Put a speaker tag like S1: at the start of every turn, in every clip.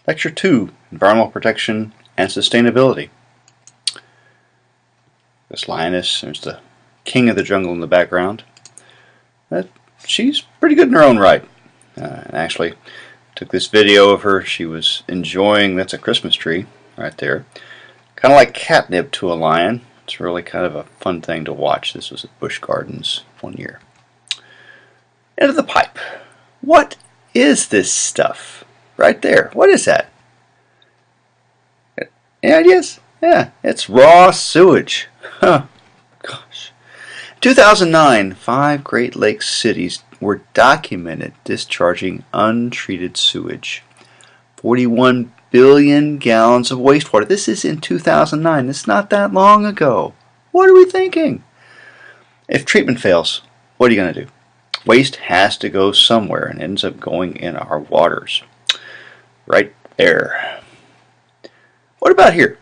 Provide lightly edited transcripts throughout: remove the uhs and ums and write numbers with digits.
S1: Lecture 2, Environmental Protection and Sustainability. This lioness, there's the king of the jungle in the background. She's pretty good in her own right. And actually, took this video of her. She was enjoying, that's a Christmas tree right there. Kind of like catnip to a lion. It's really kind of a fun thing to watch. This was at Busch Gardens one year. Into the pipe. What is this stuff? Right there. What is that? Any ideas? Yeah, it's raw sewage. Huh. Gosh. In 2009, 5 Great Lakes cities were documented discharging untreated sewage. 41 billion gallons of wastewater. This is in 2009. It's not that long ago. What are we thinking? If treatment fails, what are you going to do? Waste has to go somewhere and ends up going in our waters. Right there. What about here?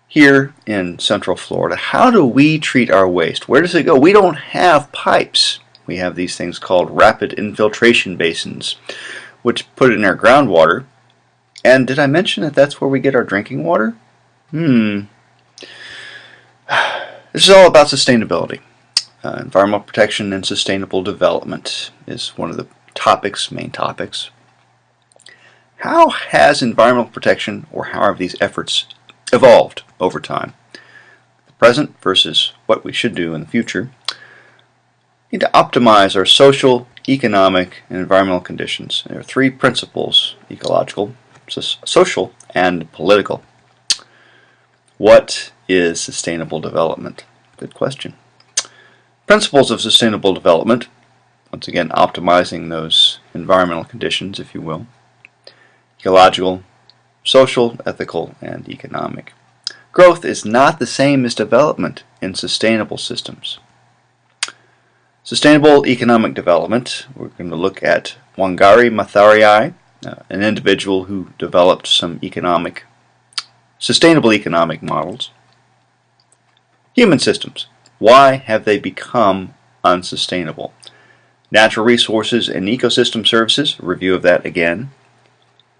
S1: Here in Central Florida, how do we treat our waste? Where does it go? We don't have pipes. We have these things called rapid infiltration basins, which put it in our groundwater. And did I mention that that's where we get our drinking water? This is all about sustainability. Environmental protection and sustainable development is one of the main topics. How has environmental protection, or how have these efforts evolved over time? The present versus what we should do in the future. We need to optimize our social, economic, and environmental conditions. There are 3 principles: ecological, social, and political. What is sustainable development? Good question. Principles of sustainable development, once again optimizing those environmental conditions, if you will. Ecological, social, ethical, and economic. Growth is not the same as development in sustainable systems. Sustainable economic development, we're going to look at Wangari Maathari, an individual who developed some sustainable economic models. Human systems, why have they become unsustainable? Natural resources and ecosystem services, a review of that again.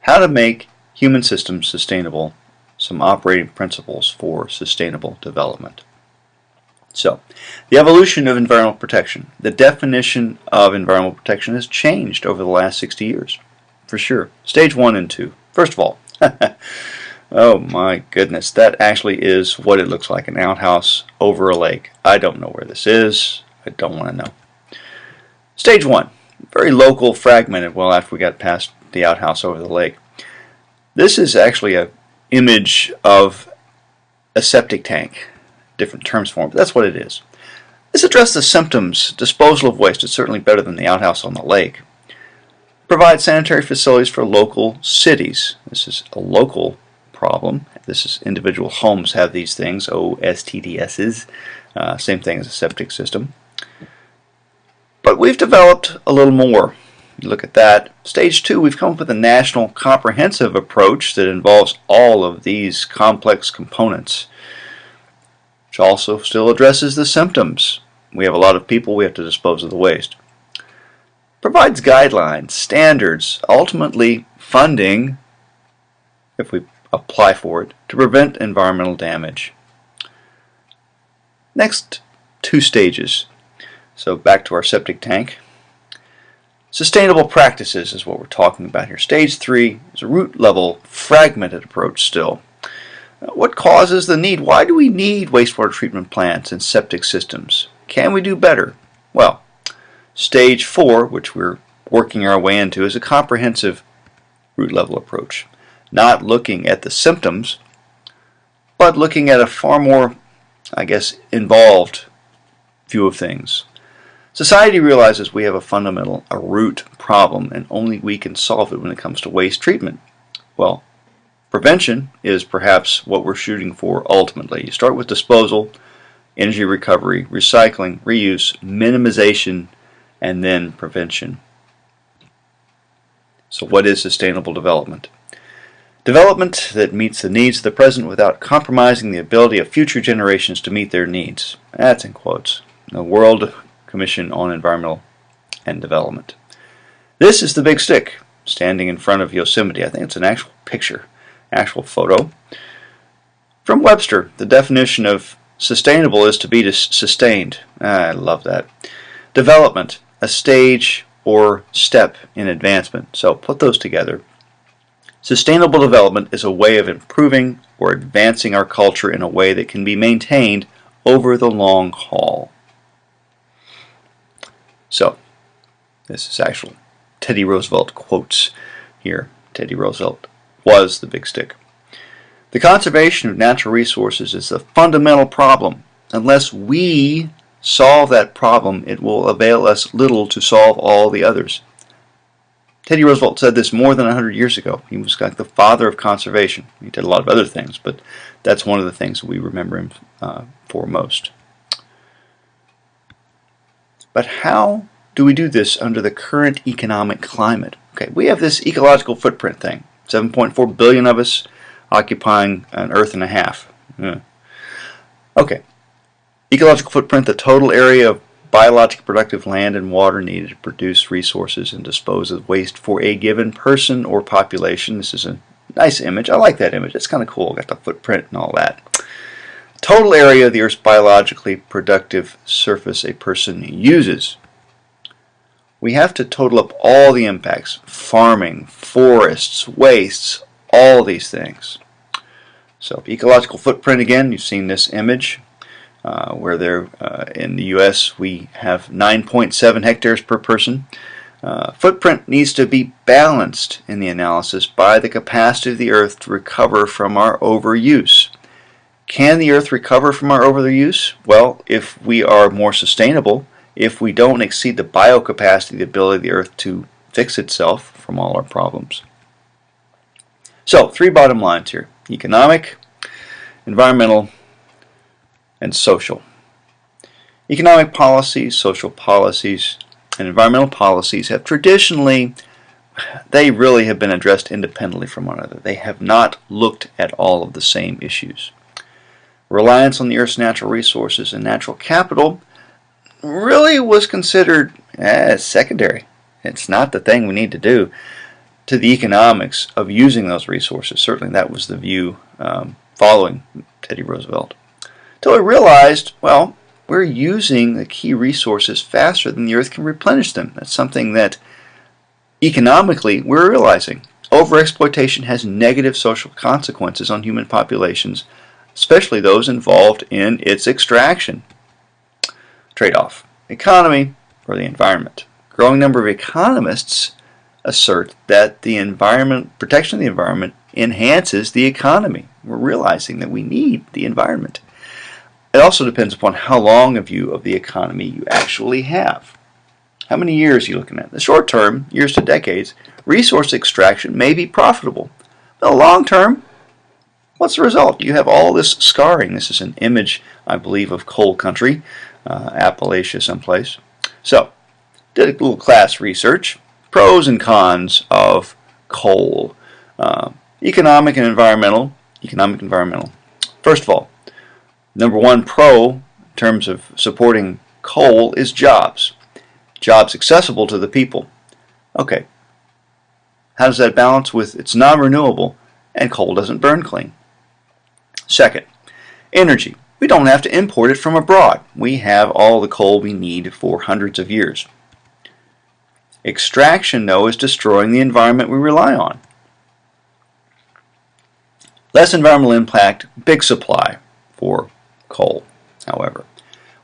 S1: How to make human systems sustainable, some operating principles for sustainable development. So, the evolution of environmental protection. The definition of environmental protection has changed over the last 60 years, for sure. Stage 1 and 2. First of all, oh my goodness, that actually is what it looks like, an outhouse over a lake. I don't know where this is. I don't want to know. Stage 1, very local, fragmented, well after we got past the outhouse over the lake. This is actually an image of a septic tank. Different terms for it, but that's what it is. This addresses the symptoms. Disposal of waste is certainly better than the outhouse on the lake. Provide sanitary facilities for local cities. This is a local problem. This is individual homes have these things, OSTDSs. Same thing as a septic system. But we've developed a little more. You look at that. Stage 2, we've come up with a national comprehensive approach that involves all of these complex components, which also still addresses the symptoms. We have a lot of people, we have to dispose of the waste. Provides guidelines, standards, ultimately funding, if we apply for it, to prevent environmental damage. Next 2 stages. So back to our septic tank. Sustainable practices is what we're talking about here. Stage 3 is a root level, fragmented approach still. What causes the need? Why do we need wastewater treatment plants and septic systems? Can we do better? Well, stage 4, which we're working our way into, is a comprehensive root level approach. Not looking at the symptoms, but looking at a far more, involved view of things. Society realizes we have a root problem, and only we can solve it when it comes to waste treatment. Well, prevention is perhaps what we're shooting for ultimately. You start with disposal, energy recovery, recycling, reuse, minimization, and then prevention. So what is sustainable development? Development that meets the needs of the present without compromising the ability of future generations to meet their needs. That's in quotes. The World Commission on Environmental and Development. This is the big stick. standing in front of Yosemite. I think it's an actual picture, actual photo. From Webster, the definition of sustainable is to be sustained. I love that. Development, a stage or step in advancement. So put those together. Sustainable development is a way of improving or advancing our culture in a way that can be maintained over the long haul. So, this is actual Teddy Roosevelt quotes here. Teddy Roosevelt was the big stick. The conservation of natural resources is the fundamental problem. Unless we solve that problem, it will avail us little to solve all the others. Teddy Roosevelt said this more than 100 years ago. He was like the father of conservation. He did a lot of other things, but that's one of the things we remember him for most. But how do we do this under the current economic climate? Okay, we have this ecological footprint thing. 7.4 billion of us occupying an earth and a half. Okay, ecological footprint, the total area of biologically productive land and water needed to produce resources and dispose of waste for a given person or population. This is a nice image. I like that image. It's kind of cool. Got the footprint and all that. Total area of the Earth's biologically productive surface a person uses. We have to total up all the impacts. Farming, forests, wastes, all these things. So ecological footprint again, you've seen this image. Where there in the U.S. we have 9.7 hectares per person. Footprint needs to be balanced in the analysis by the capacity of the Earth to recover from our overuse. Can the Earth recover from our overuse? Well, if we are more sustainable, if we don't exceed the biocapacity, the ability of the Earth to fix itself from all our problems. So, three bottom lines here: economic, environmental, and social. Economic policies, social policies, and environmental policies have traditionally, they really have been addressed independently from one another. They have not looked at all of the same issues. Reliance on the Earth's natural resources and natural capital really was considered as secondary. It's not the thing we need to do to the economics of using those resources. Certainly that was the view following Teddy Roosevelt. Until we realized, well, we're using the key resources faster than the Earth can replenish them. That's something that economically we're realizing. Overexploitation has negative social consequences on human populations, especially those involved in its extraction. Trade-off: economy or the environment. A growing number of economists assert that the environment, protection of the environment, enhances the economy. We're realizing that we need the environment. It also depends upon how long a view of the economy you actually have. How many years are you looking at? The short term, years to decades, resource extraction may be profitable. The long term, what's the result? You have all this scarring. This is an image, I believe, of coal country, Appalachia someplace. So, did a little class research. Pros and cons of coal. Economic and environmental. Economic, environmental. First of all, number one pro in terms of supporting coal is jobs. Jobs accessible to the people. Okay. How does that balance with it's non-renewable and coal doesn't burn clean? Second, energy. We don't have to import it from abroad. We have all the coal we need for hundreds of years. Extraction, though, is destroying the environment we rely on. Less environmental impact, big supply for coal, however.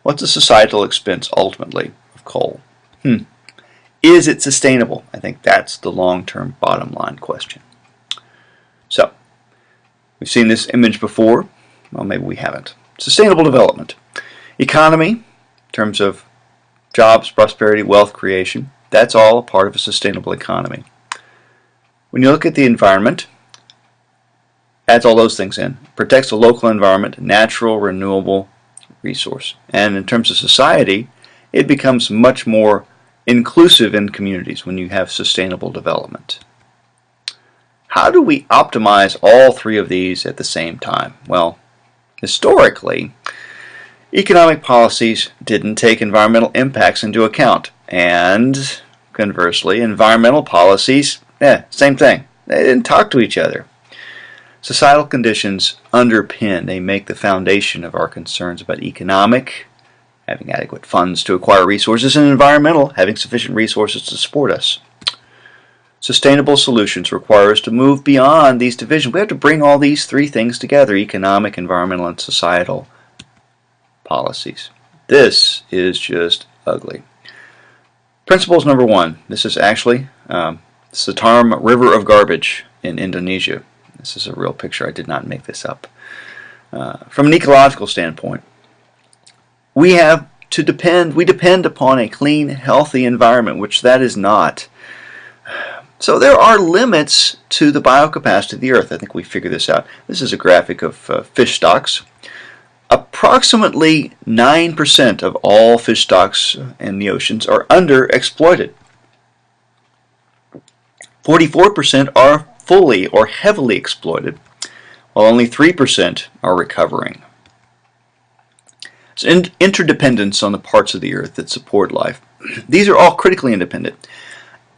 S1: What's the societal expense, ultimately, of coal? Is it sustainable? I think that's the long-term bottom line question. So, we've seen this image before. Well, maybe we haven't. Sustainable development. Economy, in terms of jobs, prosperity, wealth creation, that's all a part of a sustainable economy. When you look at the environment, adds all those things in. Protects the local environment, natural, renewable resource. And in terms of society, it becomes much more inclusive in communities when you have sustainable development. How do we optimize all three of these at the same time? Well, historically, economic policies didn't take environmental impacts into account, and conversely, environmental policies Yeah, same thing. They didn't talk to each other. Societal conditions underpin, they make the foundation of our concerns about economic, having adequate funds to acquire resources, and environmental, having sufficient resources to support us. Sustainable solutions require us to move beyond these divisions. We have to bring all these three things together: economic, environmental, and societal policies. This is just ugly. Principles number 1. This is actually Citarum River of Garbage in Indonesia. This is a real picture. I did not make this up. From an ecological standpoint, we depend upon a clean, healthy environment, which that is not. So there are limits to the biocapacity of the earth. I think we figured this out. This is a graphic of fish stocks. Approximately 9% of all fish stocks in the oceans are underexploited. 44% are fully or heavily exploited, while only 3% are recovering. It's interdependence on the parts of the earth that support life. These are all critically independent.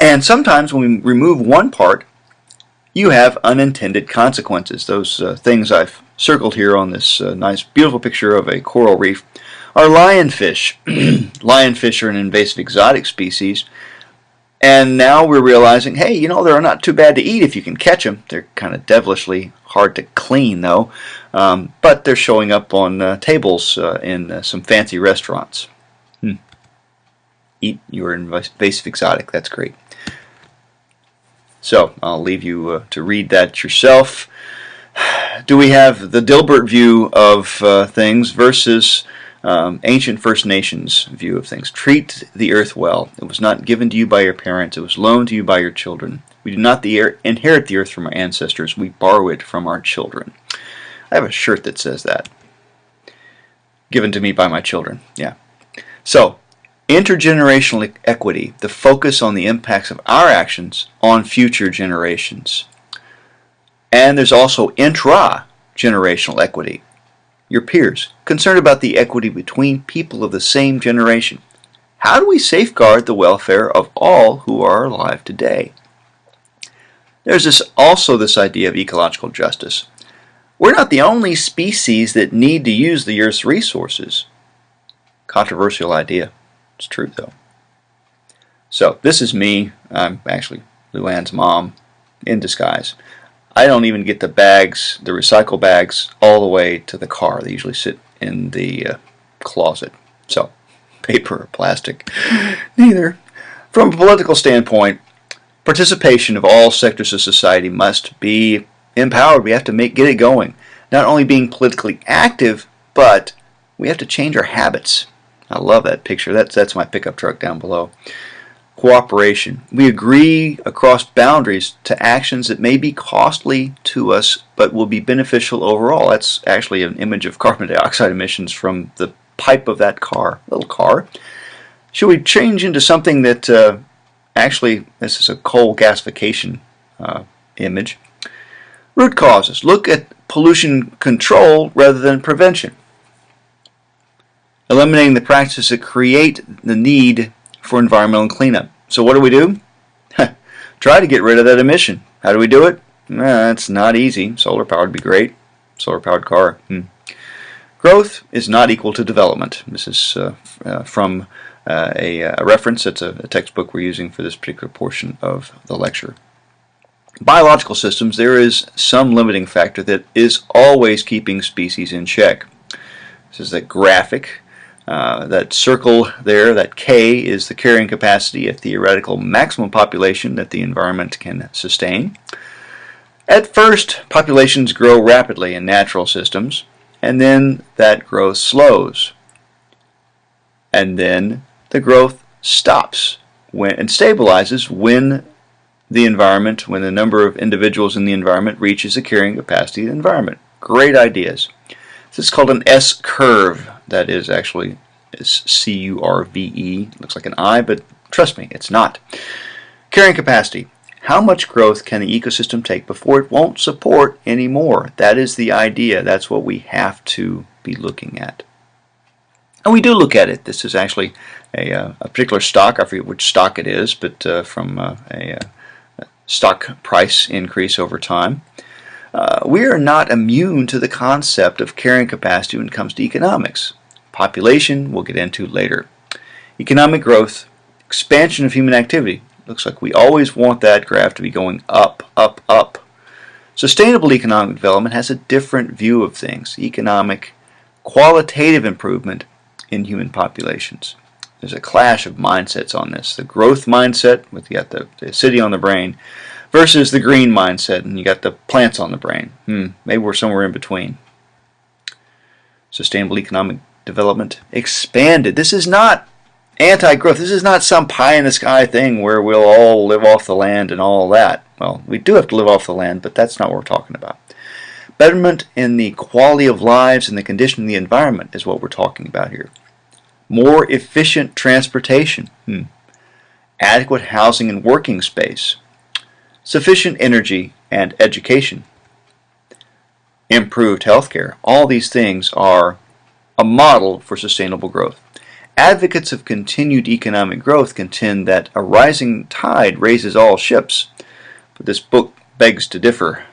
S1: And sometimes when we remove one part, you have unintended consequences. Those things I've circled here on this nice, beautiful picture of a coral reef are lionfish. Lionfish are an invasive exotic species. And now we're realizing, hey, you know, they're not too bad to eat if you can catch them. They're kind of devilishly hard to clean, though. But they're showing up on tables in some fancy restaurants. Eat your invasive exotic. That's great. So I'll leave you to read that yourself. Do we have the Dilbert view of things versus ancient First Nations view of things? Treat the earth well. It was not given to you by your parents. It was loaned to you by your children. We do not inherit the earth from our ancestors. We borrow it from our children. I have a shirt that says that. Given to me by my children. Yeah. So, intergenerational equity, the focus on the impacts of our actions on future generations. And there's also intra-generational equity. Your peers, concerned about the equity between people of the same generation. How do we safeguard the welfare of all who are alive today? There's also this idea of ecological justice. We're not the only species that need to use the Earth's resources. Controversial idea. It's true, though. So, this is me. I'm actually Luann's mom in disguise. I don't even get the bags, the recycle bags, all the way to the car. They usually sit in the closet. So, paper or plastic, neither. From a political standpoint, participation of all sectors of society must be empowered. We have to get it going. Not only being politically active, but we have to change our habits. I love that picture. That's my pickup truck down below. Cooperation. We agree across boundaries to actions that may be costly to us but will be beneficial overall. That's actually an image of carbon dioxide emissions from the pipe of that car, little car. Should we change into something that actually, this is a coal gasification image. Root causes. Look at pollution control rather than prevention. Eliminating the practices that create the need for environmental cleanup. So what do? Try to get rid of that emission. How do we do it? It's not easy. Solar power would be great. Solar powered car. Growth is not equal to development. This is from a reference. It's a textbook we're using for this particular portion of the lecture. Biological systems, there is some limiting factor that is always keeping species in check. This is that graphic. That circle there, that K, is the carrying capacity, a theoretical maximum population that the environment can sustain. At first, populations grow rapidly in natural systems, and then that growth slows. And then the growth stops and stabilizes when the number of individuals in the environment reaches the carrying capacity of the environment. Great ideas. This is called an S-curve. That is actually C-U-R-V-E. Looks like an I, but trust me, it's not. Carrying capacity. How much growth can the ecosystem take before it won't support anymore? That is the idea. That's what we have to be looking at. And we do look at it. This is actually a particular stock. I forget which stock it is, but from a stock price increase over time. We are not immune to the concept of carrying capacity when it comes to economics. Population, we'll get into later. Economic growth, expansion of human activity. Looks like we always want that graph to be going up, up, up. Sustainable economic development has a different view of things. Economic, qualitative improvement in human populations. There's a clash of mindsets on this. The growth mindset, with you got the city on the brain, versus the green mindset, and you got the plants on the brain. Maybe we're somewhere in between. Sustainable economic development expanded. This is not anti-growth. This is not some pie-in-the-sky thing where we'll all live off the land and all that. Well, we do have to live off the land, but that's not what we're talking about. Betterment in the quality of lives and the condition of the environment is what we're talking about here. More efficient transportation. Adequate housing and working space. Sufficient energy and education. Improved healthcare. All these things are a model for sustainable growth. Advocates of continued economic growth contend that a rising tide raises all ships, but this book begs to differ.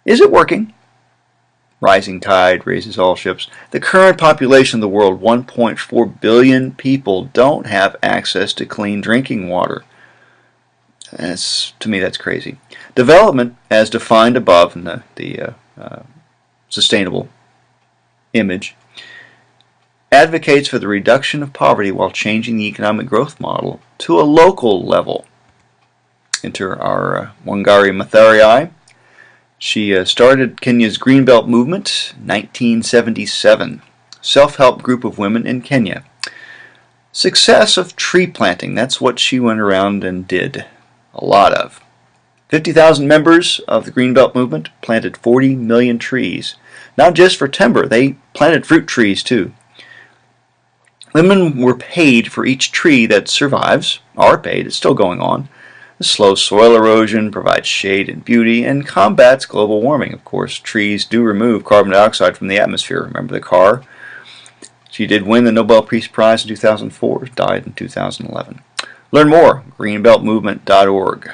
S1: Is it working? Rising tide raises all ships. The current population of the world, 1.4 billion people, don't have access to clean drinking water. To me, that's crazy. Development, as defined above in the sustainable image, advocates for the reduction of poverty while changing the economic growth model to a local level. Enter our Wangari Maathari. She started Kenya's Greenbelt movement in 1977. Self-help group of women in Kenya. Success of tree planting. That's what she went around and did. A lot of. 50,000 members of the Greenbelt movement planted 40 million trees. Not just for timber, they planted fruit trees too. Women were paid for each tree that survives, are paid, it's still going on. The slow soil erosion provides shade and beauty and combats global warming. Of course, trees do remove carbon dioxide from the atmosphere. Remember the car? She did win the Nobel Peace Prize in 2004, died in 2011. Learn more, greenbeltmovement.org.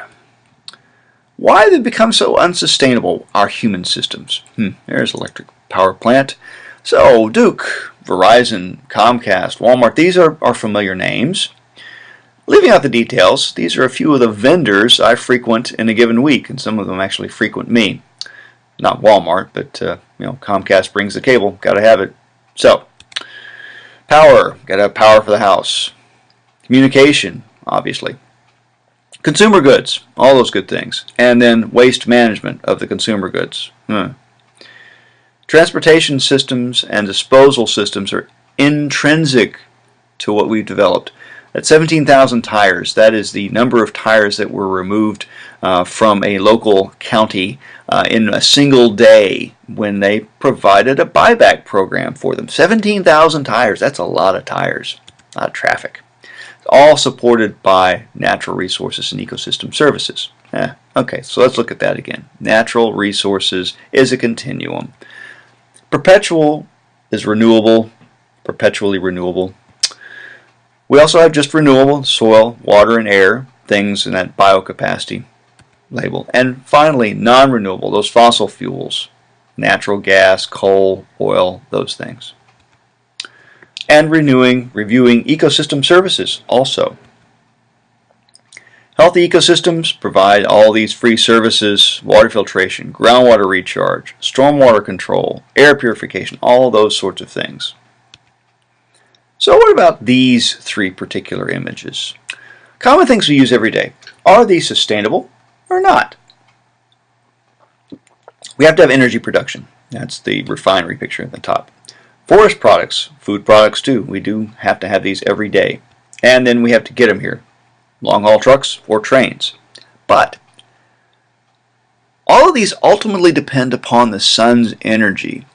S1: Why have they become so unsustainable, our human systems? There's electric power plant. So, Duke, Verizon, Comcast, Walmart, these are familiar names. Leaving out the details, these are a few of the vendors I frequent in a given week, and some of them actually frequent me. Not Walmart, but Comcast brings the cable, gotta have it. So, power, gotta have power for the house. Communication, obviously. Consumer goods, all those good things. And then waste management of the consumer goods. Transportation systems and disposal systems are intrinsic to what we've developed. At 17,000 tires, that is the number of tires that were removed from a local county in a single day when they provided a buyback program for them. 17,000 tires, that's a lot of tires, a lot of traffic. All supported by natural resources and ecosystem services. Okay, so let's look at that again. Natural resources is a continuum. Perpetual is renewable, perpetually renewable. We also have just renewable, soil, water, and air, things in that biocapacity label. And finally, non-renewable, those fossil fuels, natural gas, coal, oil, those things. And reviewing ecosystem services also. Healthy ecosystems provide all these free services: water filtration, groundwater recharge, stormwater control, air purification, all those sorts of things. So what about these three particular images? Common things we use every day. Are these sustainable or not? We have to have energy production. That's the refinery picture at the top. Forest products, food products too. We do have to have these every day. And then we have to get them here. Long-haul trucks or trains. But all of these ultimately depend upon the sun's energy.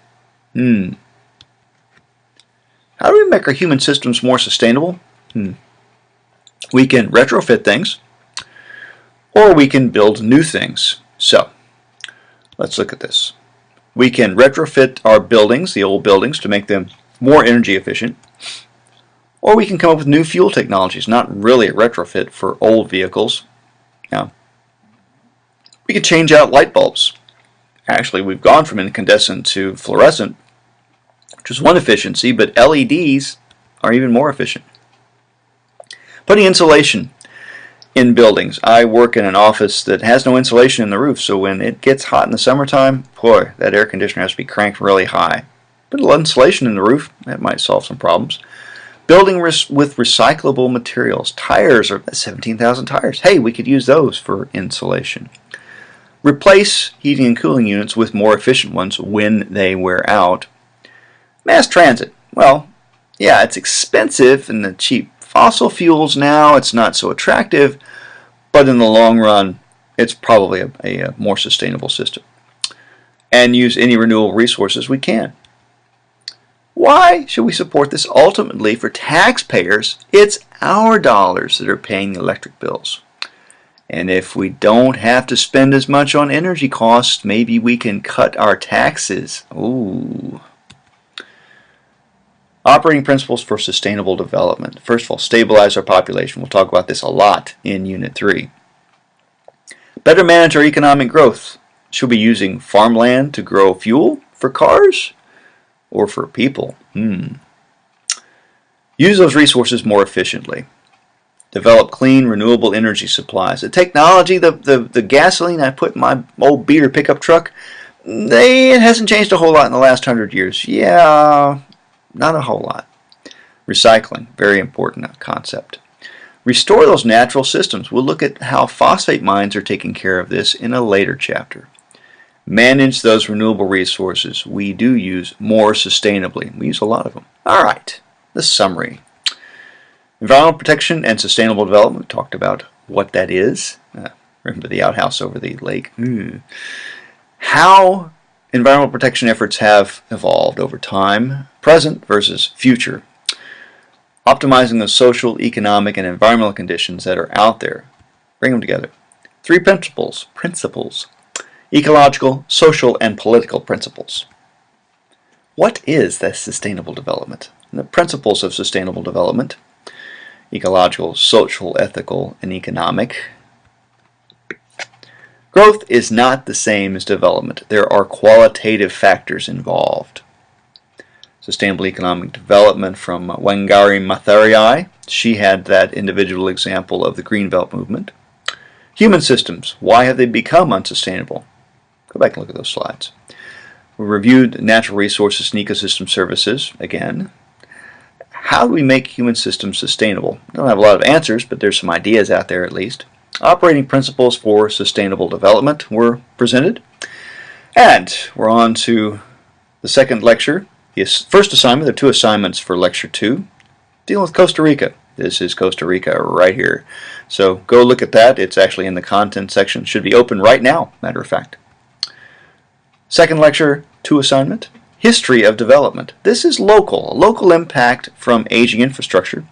S1: How do we make our human systems more sustainable? We can retrofit things, or we can build new things. So, let's look at this. We can retrofit our buildings, the old buildings, to make them more energy efficient. Or we can come up with new fuel technologies, not really a retrofit for old vehicles. Now, we could change out light bulbs. Actually, we've gone from incandescent to fluorescent, which is one efficiency, but LEDs are even more efficient. Putting insulation in buildings. I work in an office that has no insulation in the roof, so when it gets hot in the summertime, boy, that air conditioner has to be cranked really high. Put a little insulation in the roof, that might solve some problems. Building with recyclable materials. Tires are 17,000 tires. Hey, we could use those for insulation. Replace heating and cooling units with more efficient ones when they wear out. Mass transit. Well, yeah, it's expensive and the cheap fossil fuels now, it's not so attractive, but in the long run, it's probably a more sustainable system. And use any renewable resources we can. Why should we support this? Ultimately, for taxpayers, it's our dollars that are paying the electric bills. And if we don't have to spend as much on energy costs, maybe we can cut our taxes. Ooh. Operating principles for sustainable development. First of all, stabilize our population. We'll talk about this a lot in Unit 3. Better manage our economic growth. Should we be using farmland to grow fuel for cars or for people? Use those resources more efficiently. Develop clean, renewable energy supplies. The technology, the gasoline I put in my old beater pickup truck, it hasn't changed a whole lot in the last 100 years. Yeah, not a whole lot. Recycling, very important concept. Restore those natural systems. We'll look at how phosphate mines are taking care of this in a later chapter. Manage those renewable resources we do use more sustainably. We use a lot of them. All right, the summary. Environmental protection and sustainable development. We talked about what that is. Remember the outhouse over the lake. How environmental protection efforts have evolved over time, present versus future. Optimizing the social, economic, and environmental conditions that are out there. Bring them together. 3 principles. Ecological, social, and political principles. What is that sustainable development? And the principles of sustainable development. Ecological, social, ethical, and economic. Growth is not the same as development. There are qualitative factors involved. Sustainable economic development from Wangari Maathari. She had that individual example of the Greenbelt movement. Human systems. Why have they become unsustainable? Go back and look at those slides. We reviewed natural resources and ecosystem services again. How do we make human systems sustainable? I don't have a lot of answers, but there's some ideas out there at least. Operating principles for sustainable development were presented. And we're on to the second lecture. The first assignment, there are 2 assignments for Lecture 2, dealing with Costa Rica. This is Costa Rica right here. So go look at that. It's actually in the content section. It should be open right now, matter of fact. Second lecture, 2 assignment, History of Development. This is local impact from aging infrastructure,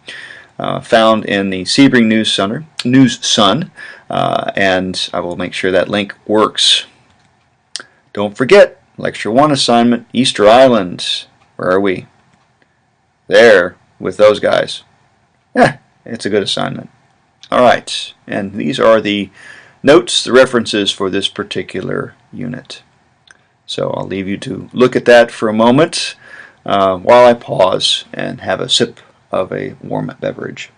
S1: found in the Sebring News Sun, and I will make sure that link works. Don't forget, Lecture 1 assignment, Easter Island. Where are we? There, with those guys. It's a good assignment. All right, and these are the notes, the references for this particular unit. So I'll leave you to look at that for a moment while I pause and have a sip of a warm beverage.